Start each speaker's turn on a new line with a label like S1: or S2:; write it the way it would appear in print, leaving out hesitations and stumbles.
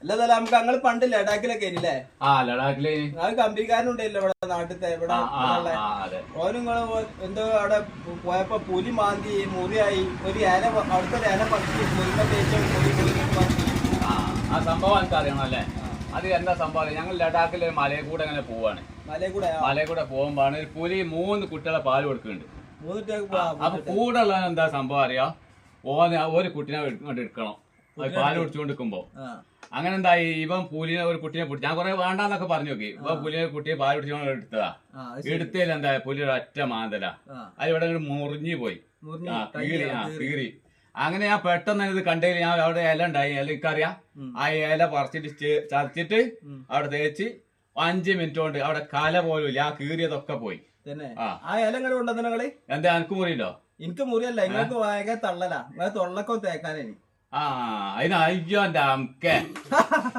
S1: അല്ലതല്ല നമുക്ക് ഞങ്ങള് പണ്ട് ലഡാക്കിലൊക്കെ ഇല്ലേ?
S2: ആ ലഡാക്കില്
S1: അത് കമ്പനിക്കാരനുണ്ടല്ലോ ഇവിടെ നാട്ടിലത്തെ ഇവിടെ ഓനും എന്തോ അവിടെ പോയപ്പോ പുലി മാന്തി മുറിയായി ഒരു ഇല അവിടുത്തെ ഇല പറിച്ച് മുരിങ്ങ തേച്ച
S2: ആ സംഭവം എനിക്ക് അറിയണം അല്ലേ? അത് എന്താ സംഭവം? ഞങ്ങൾ ലഡാക്കിൽ മലയിൽ കൂടെ അങ്ങനെ പോവാണ്. മലയിൽ കൂടെ പോകുമ്പോഴാണ് ഒരു പുലി 3 കുട്ടികളെ പാല് കൊടുക്കുന്നുണ്ട്. അപ്പൊ കൂടെ ഉള്ള എന്താ സംഭവം അറിയാ? ഒരു കുട്ടിനെ എടുക്കണം പാല് കുടിച്ചുകൊണ്ടിരിക്കുമ്പോ. അങ്ങനെ എന്തായി, ഇവൻ പുലിനെ ഒരു കുട്ടിനെ പിടിച്ചു. ഞാൻ കുറെ വേണ്ടാന്നൊക്കെ പറഞ്ഞു നോക്കി. ഇപ്പൊ പുലിനെ കുട്ടിയെ പാല് കുടിച്ചോണ്ട് എടുത്തതാ. എടുത്തതിൽ എന്താ പുലി ഒറ്റ മാന്തല അത് ഇവിടെ മുറിഞ്ഞു പോയി. കീറി. അങ്ങനെ ഞാൻ പെട്ടെന്ന് ഇത് കണ്ടതിൽ ഞാൻ അവിടെ ഇല ഉണ്ടായി. ഇല എനിക്കറിയാം. ആ ഇല പറിച്ചിട്ട് ചതച്ചിട്ട് അവിടെ തേച്ച് 5 മിനിറ്റ് കൊണ്ട് അവിടെ കല പോലും ഇല്ല. ആ കീറിയതൊക്കെ പോയി. എന്താ എനിക്ക് മുറിയില്ലോ?
S1: എനിക്ക് മുറിയല്ല, നിങ്ങൾക്ക് ഭയങ്കര തള്ളലാ. തൊള്ളക്കോ തേക്കാനേ.
S2: അതിന് അയ്യോ എന്റെ അമ്മ